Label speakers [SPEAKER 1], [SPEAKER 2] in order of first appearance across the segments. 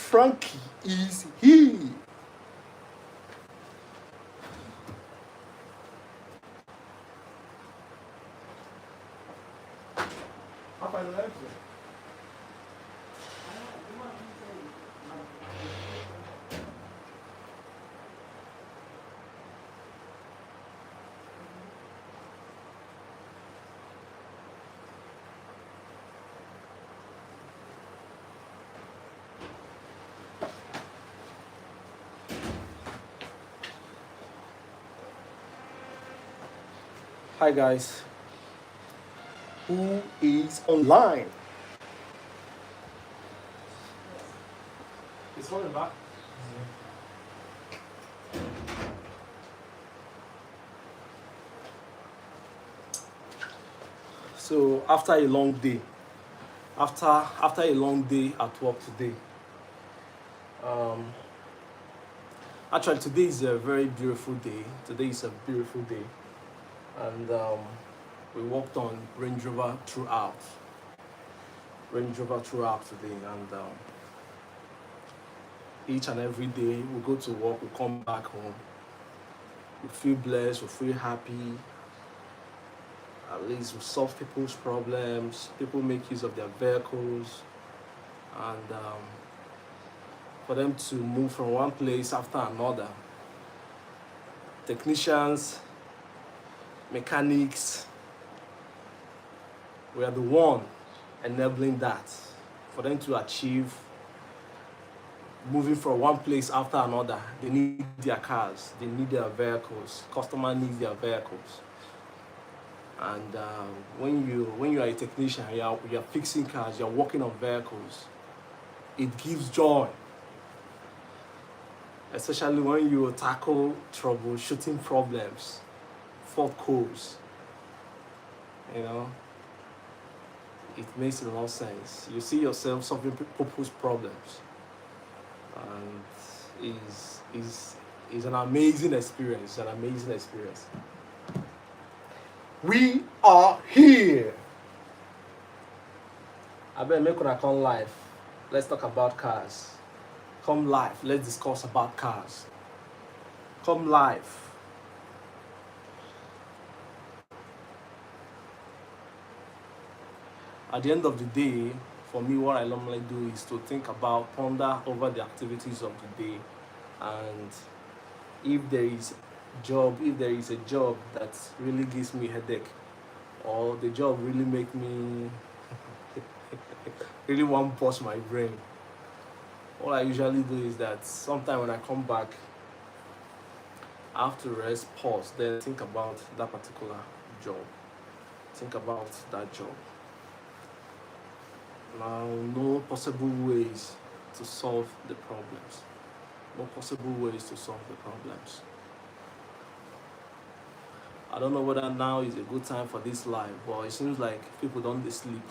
[SPEAKER 1] Franky is here. Hi guys, who is online? It's coming back. So after a long day, after a long day at work today, actually today is a very beautiful day. Today is a beautiful day, and we worked on Range Rover throughout today, and each and every day we go to work, we come back home, we feel blessed, we feel happy. At least we solve people's problems, people make use of their vehicles, and for them to move from one place after another. Technicians, mechanics, we are the one enabling that, for them to achieve moving from one place after another. They need their cars, they need their vehicles, customer needs their vehicles. And when you are a technician, you're fixing cars, you're working on vehicles, it gives joy, especially when you tackle troubleshooting problems, fault codes. You know, it makes a lot of sense. You see yourself solving people's problems, and is an amazing experience. An amazing experience. We are here. I better make una come live. Let's talk about cars. Come live. Let's discuss about cars. Come live. At the end of the day, for me, what I normally do is to ponder over the activities of the day, and if there is a job that really gives me headache, or the job really make me really want to bust my brain, what I usually do is that sometime when I come back, I have to rest, pause, then think about that particular job. Think about that job. Now, no possible ways to solve the problems. No possible ways to solve the problems. I don't know whether now is a good time for this live, but it seems like people don't sleep.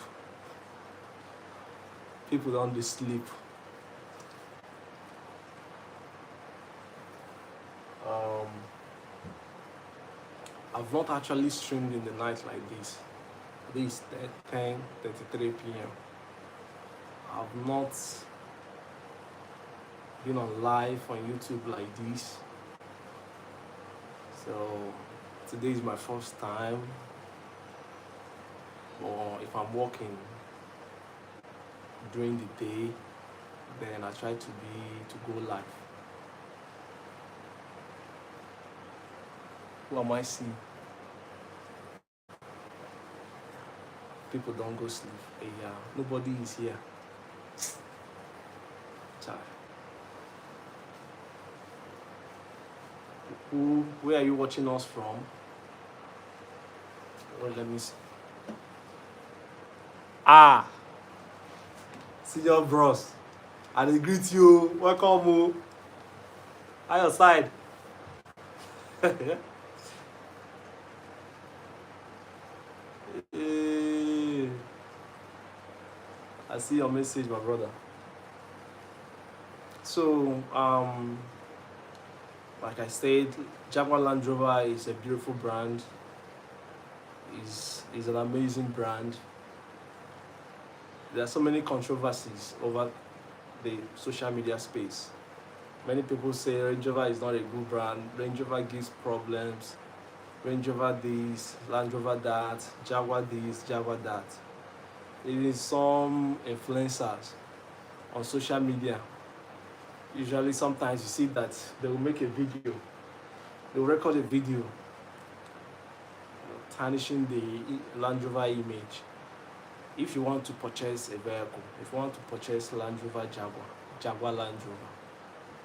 [SPEAKER 1] People don't sleep. I've not actually streamed in the night like this. This is 10:33 p.m. I've not been on live on YouTube like this. So today is my first time. Or if I'm working during the day, then I try to go live. Who am I seeing? People don't go sleep. Yeah, nobody is here. Where are you watching us from? Well, let me see. Senior bros, I greet you. Welcome. How your side? I see your message, my brother. So, like I said, Jaguar Land Rover is a beautiful brand. Is an amazing brand. There are so many controversies over the social media space. Many people say Range Rover is not a good brand, Range Rover gives problems, Range Rover this, Land Rover that, Jaguar this, Jaguar that. It is some influencers on social media. Usually sometimes you see that they will make a video, they will record a video tarnishing the Land Rover image. If you want to purchase a vehicle, if you want to purchase Land Rover Jaguar Land Rover,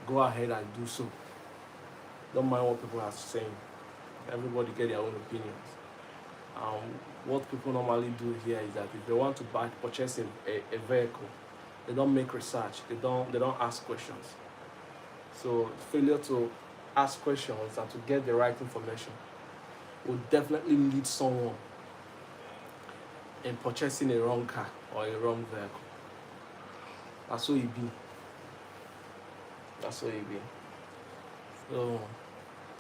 [SPEAKER 1] go ahead and do so. Don't mind what people are saying. Everybody get their own opinions. What people normally do here is that if they want to purchase a vehicle, they don't make research. They don't ask questions. So failure to ask questions and to get the right information will definitely lead someone in purchasing a wrong car or a wrong vehicle. That's what it be. That's what it be. So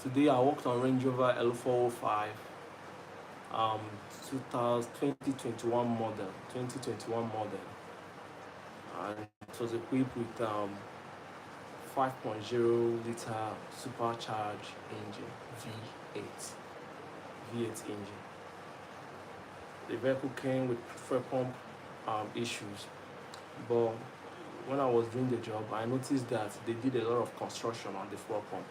[SPEAKER 1] today I worked on Range Rover L405, 2021 model, and it was equipped with 5.0 liter supercharged engine, V8 engine. The vehicle came with fuel pump issues, but when I was doing the job, I noticed that they did a lot of construction on the fuel pump.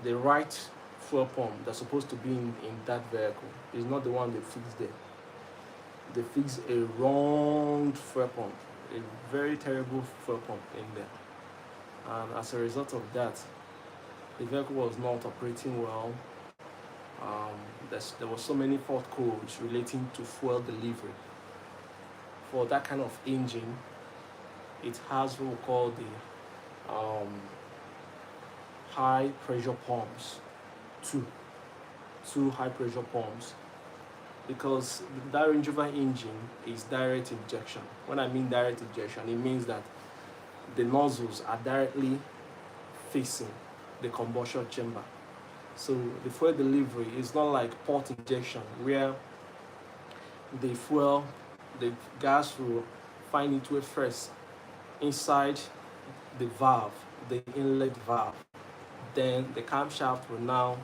[SPEAKER 1] The right fuel pump that's supposed to be in that vehicle is not the one they fixed there. They fixed a wrong fuel pump, a very terrible fuel pump in there. And as a result of that, the vehicle was not operating well. There were so many fault codes relating to fuel delivery. For that kind of engine, it has what we call the high pressure pumps, two high pressure pumps, because that Range Rover engine is direct injection. When I mean direct injection, it means that the nozzles are directly facing the combustion chamber. So the fuel delivery is not like port injection, where the gas will find its way first inside the valve, the inlet valve. Then the camshaft will now,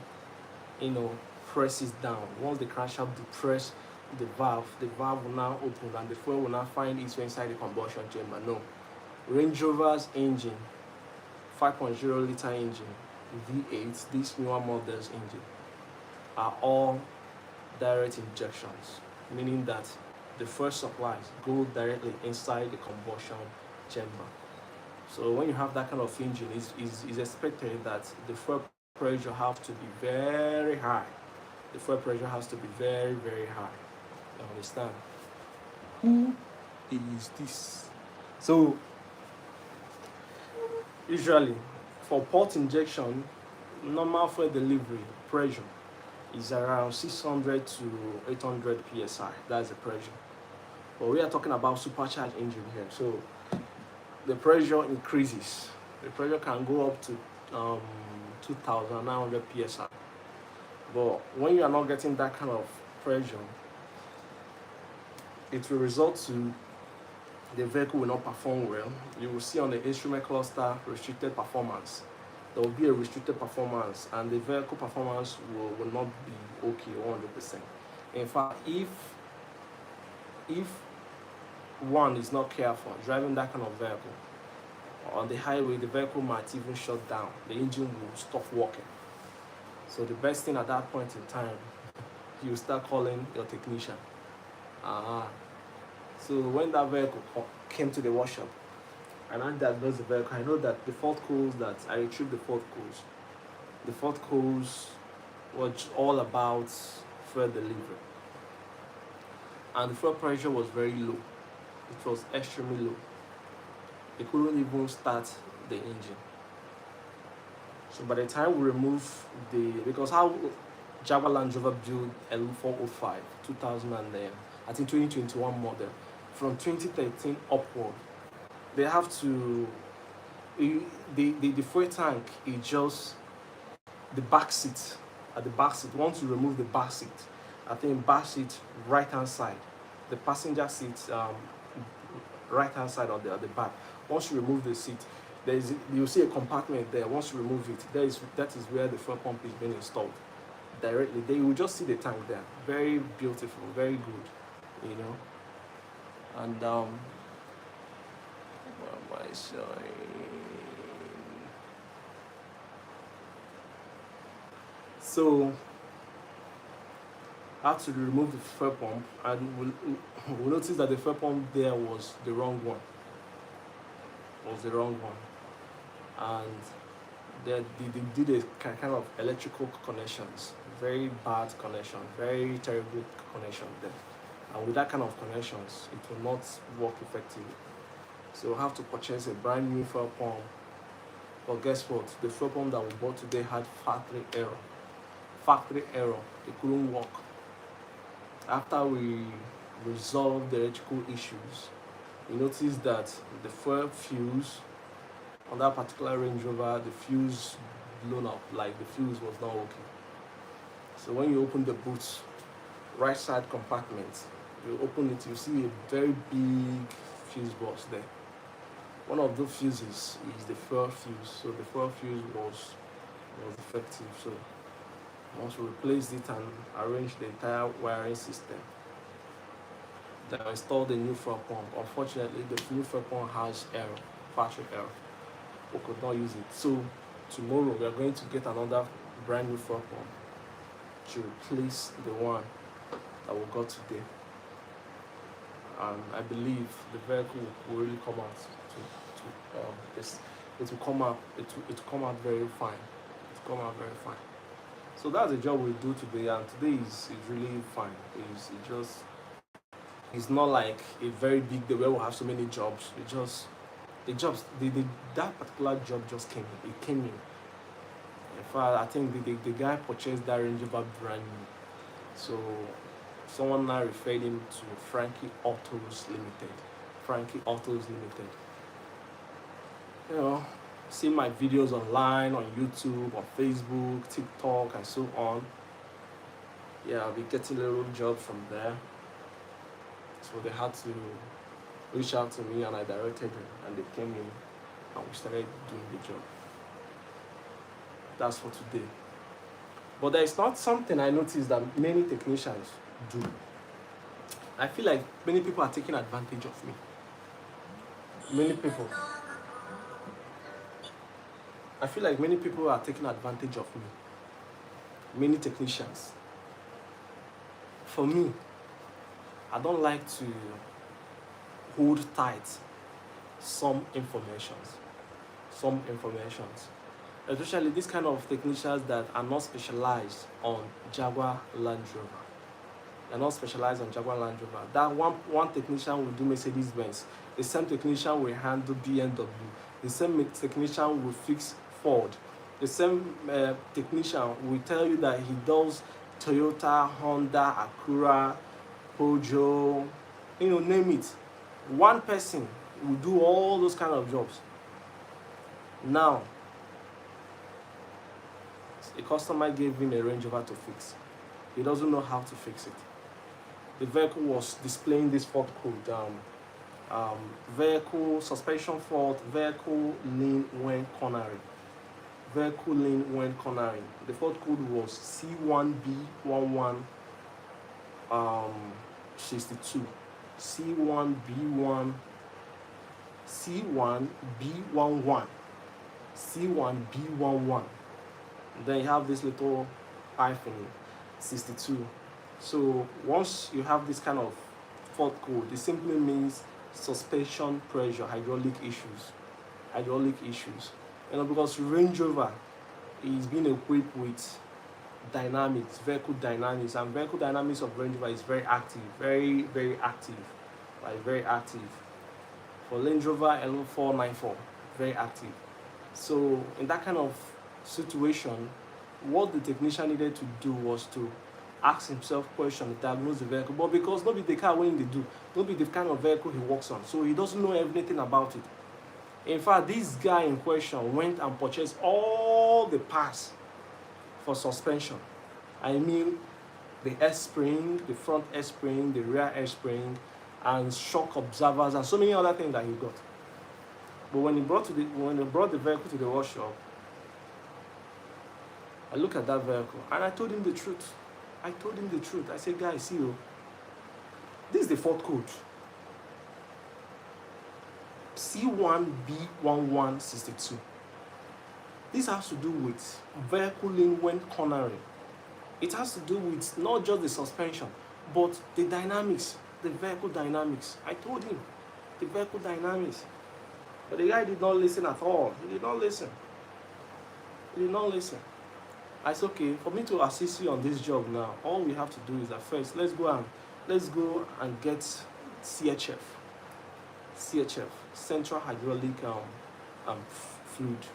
[SPEAKER 1] press it down. Once the crankshaft depress the valve will now open and the fuel will now find its way inside the combustion chamber. No. Range Rover's engine, 5.0 liter engine, V8, these newer models engine, are all direct injections, meaning that the fuel supplies go directly inside the combustion chamber. So when you have that kind of engine, it's expected that the fuel pressure has to be very high. The fuel pressure has to be very, very high. You understand? Who is this? So usually for port injection, normal fuel delivery pressure is around 600 to 800 psi. That's the pressure. But we are talking about supercharged engine here. So the pressure increases. The pressure can go up to 2,900 psi. But when you are not getting that kind of pressure, it will result to the vehicle will not perform well. You will see on the instrument cluster restricted performance. There will be a restricted performance, and the vehicle performance will not be okay 100%. In fact, if one is not careful driving that kind of vehicle on the highway, the vehicle might even shut down. The engine will stop working. So the best thing at that point in time, you start calling your technician. So when that vehicle came to the workshop and I diagnosed the vehicle, I know that the fault codes that I retrieved the fault codes was all about fuel delivery. And the fuel pressure was very low. It was extremely low. It couldn't even start the engine. So by the time we remove because how Jaguar Land Rover built L405, 2021 model, from 2013 upward, they have to, the fuel tank is just the back seat. At the back seat, once you remove the back seat, I think back seat right hand side, the passenger seat right hand side on the back. Once you remove the seat, you'll see a compartment there. Once you remove it, that is where the fuel pump is being installed directly. There you will just see the tank there. Very beautiful, very good, you know. And what am I showing? So I had to remove the fuel pump, and we'll notice that the fuel pump there was the wrong one. And they did a kind of electrical connections, very bad connection, very terrible connection there. And with that kind of connections, it will not work effectively. So we have to purchase a brand new fuel pump. But guess what? The fuel pump that we bought today had factory error. It couldn't work. After we resolved the electrical issues, we noticed that the fuel fuse on that particular Range Rover, the fuse blown up, like the fuse was not working. So when you open the boot, right side compartment, you open it, you see a very big fuse box there. One of the fuses is the fuel fuse, so the fuel fuse was defective. So once we replaced it and arranged the entire wiring system, then I installed a new fuel pump. Unfortunately, the new fuel pump has factory error. We could not use it. So tomorrow we are going to get another brand new fuel pump to replace the one that we got today. And I believe the vehicle will really come out it will come out very fine. So that's the job we do today, and today is really fine. It's not like a very big day where we have so many jobs. That particular job just came in. It came in. In fact, I think the guy purchased that Range Rover brand new. So someone now referred him to Franky Autos Limited. You know, see my videos online, on YouTube, on Facebook, TikTok, and so on. Yeah, I'll be getting a little job from there. So they had to reach out to me, and I directed them, and they came in, and we started doing the job. That's for today. But there is not something I noticed that many technicians do. I feel like many people are taking advantage of me. I feel like many people are taking advantage of me. Many technicians. For me, I don't like to hold tight some informations. Especially these kind of technicians that are not specialized on Jaguar Land Rover. They're not specialized on Jaguar Land Rover. That one technician will do Mercedes-Benz. The same technician will handle BMW. The same technician will fix Ford. The same technician will tell you that he does Toyota, Honda, Acura, Peugeot, name it. One person will do all those kind of jobs. Now, a customer gave him a Range Rover to fix. He doesn't know how to fix it. The vehicle was displaying this fault code. Vehicle suspension fault, vehicle lean when cornering. The fault code was C1B11 62. C1B11. Then you have this little hyphen 62. So once you have this kind of fault code, it simply means suspension pressure, hydraulic issues. Because Range Rover is being equipped with dynamics, vehicle dynamics, and vehicle dynamics of Range Rover is very active, very active. For Range Rover L494, very active. So in that kind of situation, what the technician needed to do was to ask himself questions, diagnose the vehicle. But because not be the car when they do, not be the kind of vehicle he works on, so he doesn't know everything about it. In fact, this guy in question went and purchased all the parts for suspension. I mean, the S spring, the front S spring, the rear S spring, and shock observers and so many other things that he got. But when he brought the vehicle to the workshop, I looked at that vehicle and I told him the truth. I said, guys, see you. This is the fault code. C1B1162. This has to do with vehicle lane when cornering. It has to do with not just the suspension, but the dynamics, the vehicle dynamics. I told him the vehicle dynamics. But the guy did not listen at all. He did not listen. I said, okay, for me to assist you on this job now, all we have to do is that first, let's go and get CHF, Central Hydraulic Fluid.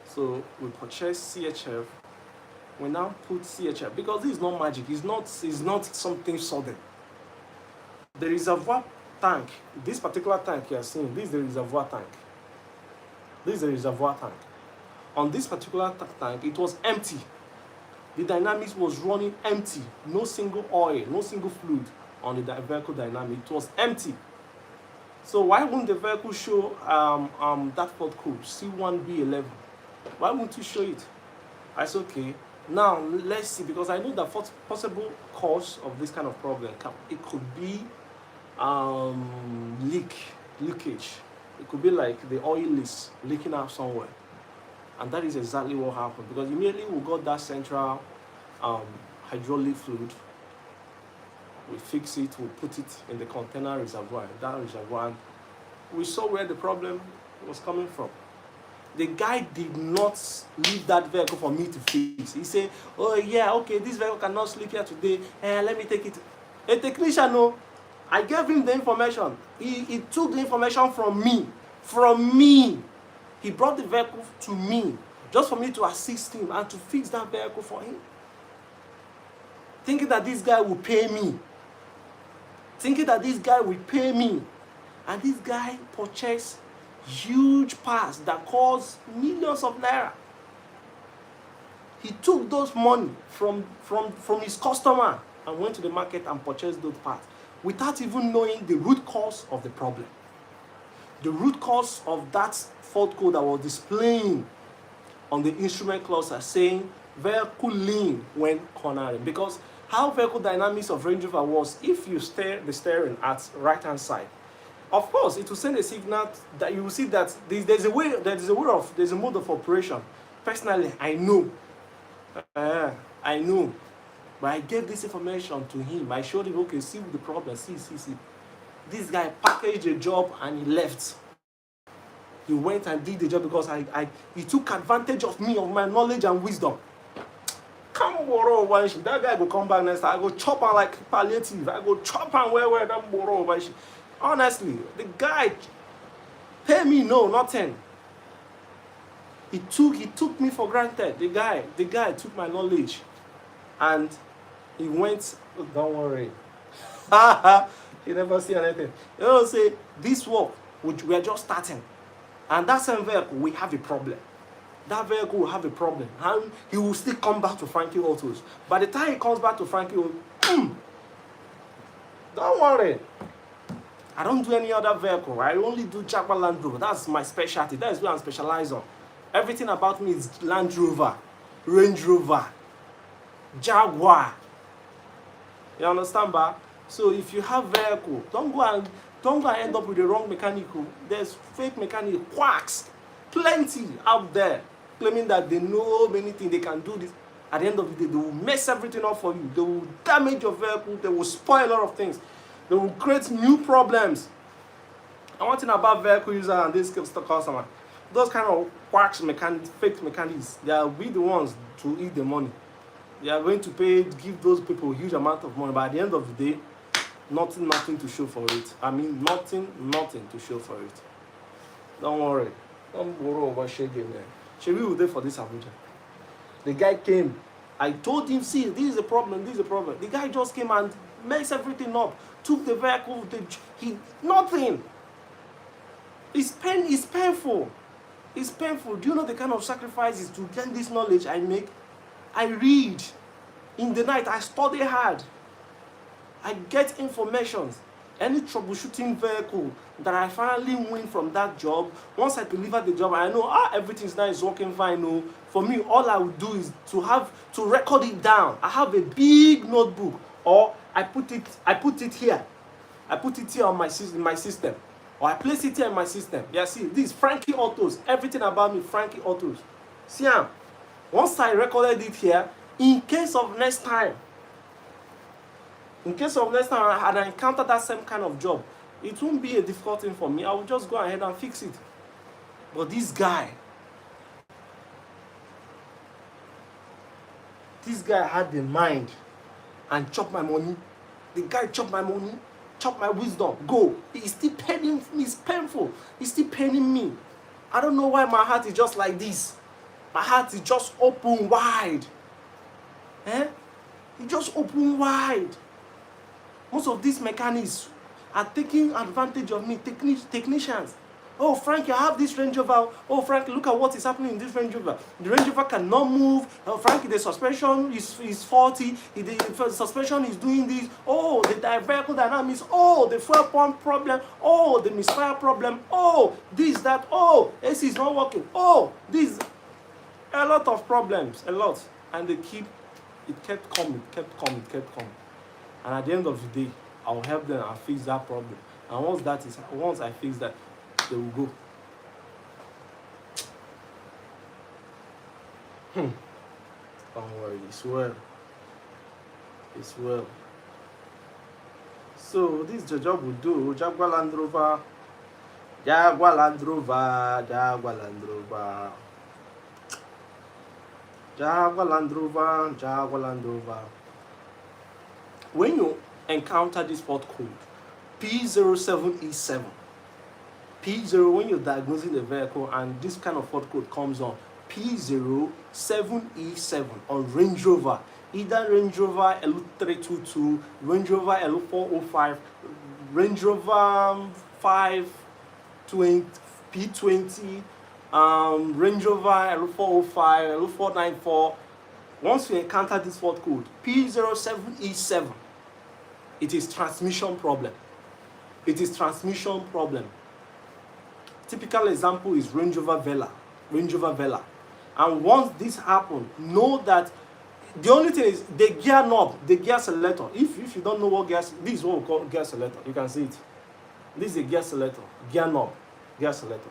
[SPEAKER 1] So we purchase CHF. We now put CHF because this is not magic. It's not something sudden. The reservoir tank, this particular tank you are seeing, this is the reservoir tank. On this particular tank, it was empty. The dynamics was running empty. No single oil, no single fluid on the vehicle dynamic. It was empty. So why wouldn't the vehicle show that fault code, C1B11? Why wouldn't you show it? I said, okay, now let's see, because I know the possible cause of this kind of problem. It could be leakage. It could be like the oil is leaking out somewhere. And that is exactly what happened, because immediately we got that central hydraulic fluid. We fix it, we put it in the container reservoir, and we saw where the problem was coming from. The guy did not leave that vehicle for me to fix. He said, oh yeah, okay, this vehicle cannot sleep here today, let me take it. A technician, no, I gave him the information. He took the information from me. He brought the vehicle to me just for me to assist him and to fix that vehicle for him. Thinking that this guy will pay me. And this guy purchased huge parts that cost millions of naira. He took those money from his customer and went to the market and purchased those parts without even knowing the root cause of the problem. The root cause of that fault code that was displaying on the instrument cluster saying vehicle lean when cornering. Because how vehicle dynamics of Range Rover was, if you steer the steering at right hand side, of course it will send a signal that you will see that there's a mode of operation. Personally, I know, but I gave this information to him. I showed him, okay, see the problem, see. This guy packaged the job and he left. He went and did the job because he took advantage of me, of my knowledge and wisdom. Come borrow one shit. That guy go come back next time. I go chop on like palliative. I go chop on where that borrow one shit. Honestly, the guy pay me no, nothing. He took me for granted. The guy took my knowledge and he went, oh, don't worry. You never see anything. You know, say this work, we are just starting. And that same vehicle, we have a problem. That vehicle will have a problem. And he will still come back to Franky Autos. By the time he comes back to Franky Autos, don't worry. I don't do any other vehicle. I only do Jaguar Land Rover. That's my specialty. That is where I'm specialized on. Everything about me is Land Rover, Range Rover, Jaguar. You understand, ba? So if you have vehicle, don't go and end up with the wrong mechanic. There's fake mechanic quacks, plenty out there, claiming that they know many things, they can do this. At the end of the day, they will mess everything up for you. They will damage your vehicle. They will spoil a lot of things. They will create new problems. And one thing about vehicle user and this customer, those kind of quacks mechanics, fake mechanics, they will be the ones to eat the money. They are going to give those people a huge amount of money, but at the end of the day, nothing to show for it. I mean, nothing to show for it. Don't worry. Don't borrow over Shege, man. Shege will there for this Abuja. The guy came. I told him, see, this is a problem. The guy just came and messed everything up. Took the vehicle. Nothing. It's painful. It's painful. Do you know the kind of sacrifices to gain this knowledge I make? I read. In the night, I study hard. I get information. Any troubleshooting vehicle that I finally win from that job, once I deliver the job, I know everything's now is working fine. No, for me, all I would do is to record it down. I have a big notebook, or I put it here. I put it here on my system, or I place it here in my system. Yeah, see, this is Franky Autos. Everything about me, Franky Autos. See, once I recorded it here, in case of next time I encounter that same kind of job, it won't be a difficult thing for me. I will just go ahead and fix it. But this guy had the mind and chop my money. The guy chopped my money, chopped my wisdom. Go. It's still paining me. It's painful. It's still paining me. I don't know why my heart is just like this. My heart is just open wide. It just open wide. Most of these mechanics are taking advantage of me, technicians. Oh, Franky, I have this Range Rover. Oh, Franky, look at what is happening in this Range Rover. The Range Rover cannot move. Oh, Franky, the suspension is faulty. The suspension is doing this. Oh, the vehicle dynamics. Oh, the fuel pump problem. Oh, the misfire problem. Oh, this, that. Oh, AC is not working. Oh, this. A lot of problems, a lot. And it kept coming. And at the end of the day, I'll help them and fix that problem. And once I fix that, they will go. Don't worry, it's well. It's well. So this is the job we do. Jaguar Land Rover. When you encounter this fault code, P07E7, P0, when you're diagnosing the vehicle and this kind of fault code comes on, P07E7 on Range Rover, either Range Rover L322, Range Rover L405, Range Rover 520, P20, Range Rover L405, L494. Once you encounter this fault code, P07E7, it is transmission problem. Typical example is Range Rover Vela. And once this happens, know that the only thing is the gear knob, the gear selector. If you don't know what this is what we call gear selector. You can see it. This is a gear selector, gear knob, gear selector.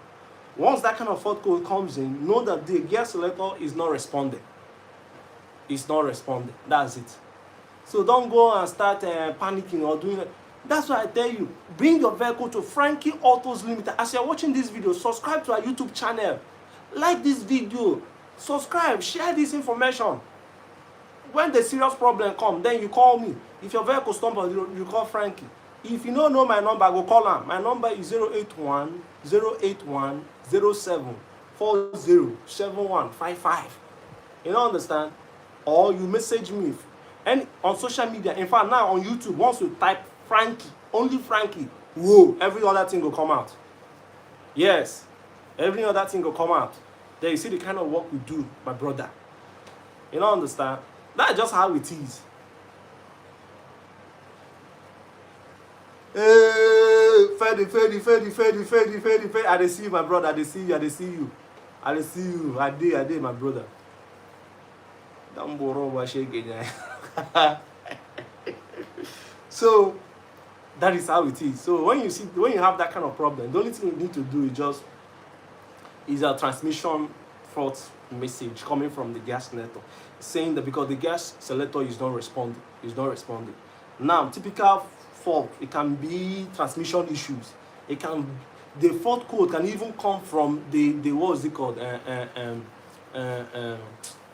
[SPEAKER 1] Once that kind of fault code comes in, know that the gear selector is not responding. That's it. So don't go and start panicking or doing it. That's why I tell you, bring your vehicle to Franky Autos Limited. As you're watching this video, subscribe to our YouTube channel. Like this video. Subscribe. Share this information. When the serious problem comes, then you call me. If your vehicle stumbles, you call Franky. If you don't know my number, go call him. My number is 081 07 40 7155. You don't understand? Or you message me. And on social media, in fact, now on YouTube, once you type Franky, only Franky, whoa, every other thing will come out. Yes, every other thing will come out. Then you see the kind of work we do, my brother. You don't understand? That's just how it is. Hey, Freddy. I dey see you, my brother. I dey see you. I did, my brother. So that is how it is. So when you have that kind of problem, the only thing you need to do is a transmission fault message coming from the gas selector saying that because the gas selector is not responding. Now, typical fault, it can be transmission issues. The fault code can even come from the what is it called?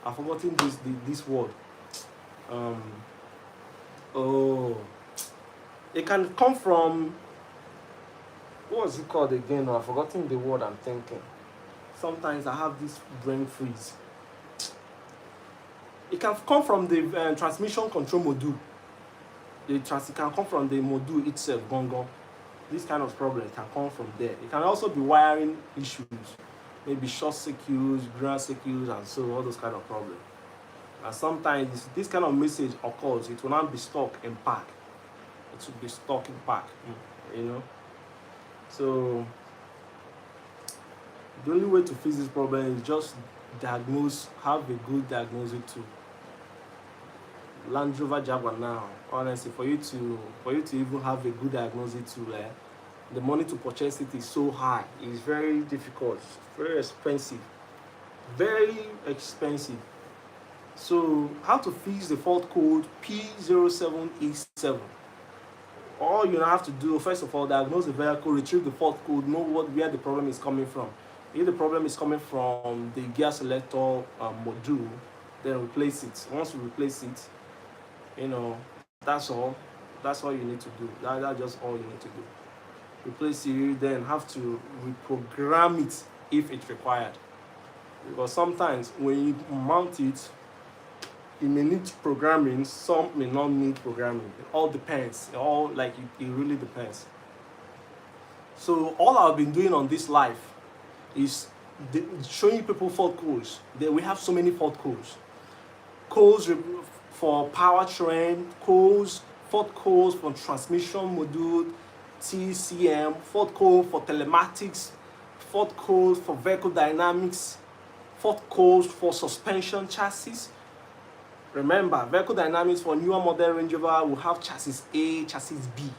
[SPEAKER 1] I've forgotten this word. It can come from, what is it called again? I've forgotten the word I'm thinking. Sometimes I have this brain freeze. It can come from the transmission control module. It can come from the module itself, gong. This kind of problem can come from there. It can also be wiring issues, maybe short circuits, ground circuits, and so all those kind of problems. And sometimes this kind of message occurs, it will not be stuck in park. it will be stuck in park, you know. So the only way to fix this problem is just diagnose, have a good diagnosis too. Land Rover Jaguar now, honestly, for you to even have a good diagnosis too, the money to purchase it is so high. It's very difficult, very expensive, very expensive. So how to fix the fault code P0787? All you have to do, first of all, diagnose the vehicle, retrieve the fault code, know where the problem is coming from. If the problem is coming from the gear selector module, then replace it. Once you replace it, you know, that's all. That's all you need to do. That's just all you need to do. Replace it, then have to reprogram it if it's required. Because sometimes when you mount it, it may need programming, some may not need programming. It all depends. It really depends. So all I've been doing on this live is showing people fault codes. We have so many fault codes. Codes for powertrain, fault codes for transmission module, TCM, fault code for telematics, fault codes for vehicle dynamics, fault codes for suspension chassis. Remember, vehicle dynamics for newer model Range Rover will have chassis A, chassis B.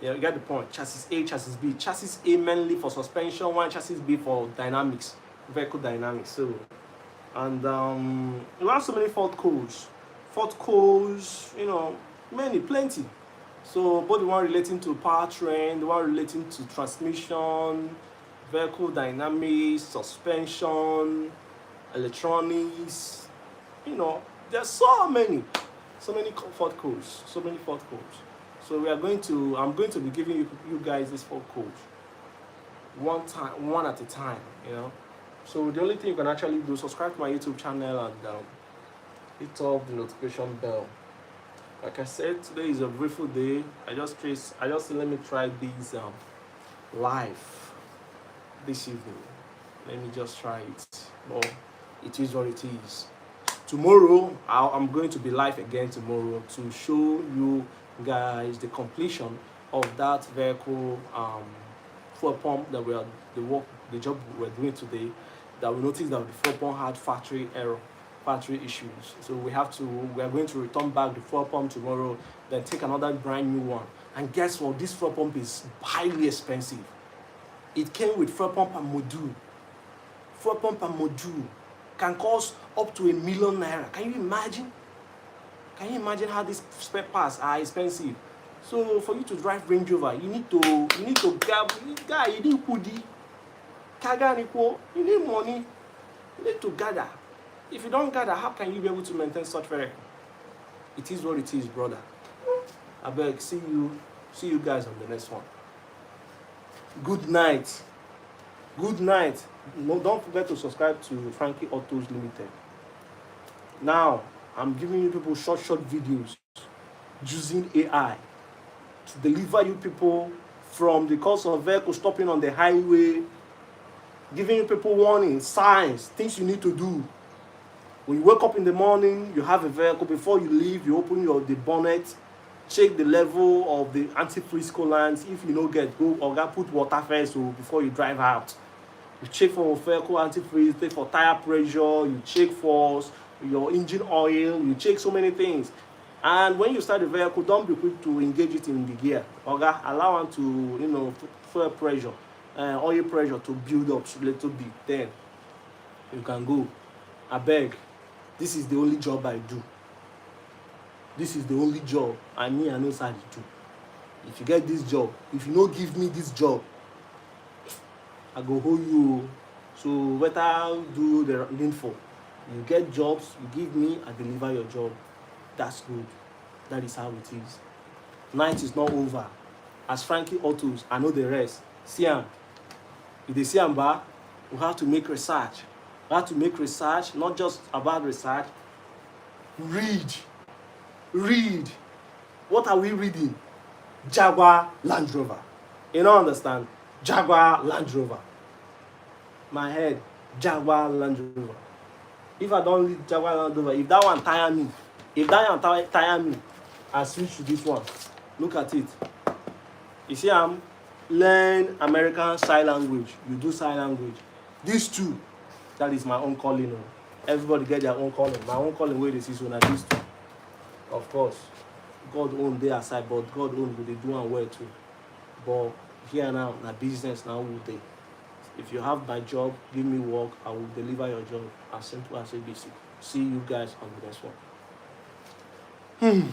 [SPEAKER 1] Yeah, you get the point. Chassis A, chassis B. Chassis A mainly for suspension, one chassis B for dynamics, vehicle dynamics. So, and we have so many fault codes. Fault codes, plenty. So both the one relating to powertrain, the one relating to transmission, vehicle dynamics, suspension, electronics, there's so many fault codes, So I'm going to be giving you guys this fault code one at a time, So the only thing you can actually do, subscribe to my YouTube channel and hit off the notification bell. Like I said, today is a beautiful day. I just let me try these live this evening. Let me just try it. Well, it is what it is. Tomorrow, I'm going to be live again tomorrow to show you guys the completion of that vehicle fuel pump that the job we're doing today. That we noticed that the fuel pump had factory issues. So we are going to return back the fuel pump tomorrow, then take another brand new one. And guess what? This fuel pump is highly expensive. It came with fuel pump and module. Fuel pump and module can cost up to ₦1 million. Can you imagine? Can you imagine how these spare parts are expensive? So for you to drive Range Rover, you need to you need hoodie, you need money, you need to gather. If you don't gather, how can you be able to maintain such vehicle? It is what it is, brother. I beg, see you guys on the next one. Good night. Good night. No, don't forget to subscribe to Franky Autos Limited. Now, I'm giving you people short videos using AI to deliver you people from the cause of vehicle stopping on the highway, giving you people warning, signs, things you need to do. When you wake up in the morning, you have a vehicle. Before you leave, you open the bonnet, check the level of the antifreeze coolants. If you don't get, go or put water first before you drive out. You check for vehicle antifreeze, check for tire pressure, you check for your engine oil, you check so many things. And when you start the vehicle, don't be quick to engage it in the gear. Allow them to, fuel pressure, oil pressure to build up a little bit. Then you can go. I beg, this is the only job I do. This is the only job I know how to do. If you get this job, if you don't give me this job, I go hold you. So better do the needful. You get jobs, you give me, I deliver your job. That's good. That is how it is. Night is not over. As Franky Autos, I know the rest. See am. If they see am back, we have to make research. We have to make research, not just about research. Read. What are we reading? Jaguar Land Rover. You don't understand? Jaguar Land Rover. My head, Jaguar Land Rover. If I don't read Jaguar Land Rover, if that one tire me, I switch to this one. Look at it. You see, I'm learn American sign language. You do sign language. These two, that is my own calling. Everybody get their own calling. My own calling where they see so now these two. Of course, God own their aside, but God own will they do and well too. But here now, na business now will they. If you have my job, give me work, I will deliver your job. As simple as ABC. See you guys on the next one.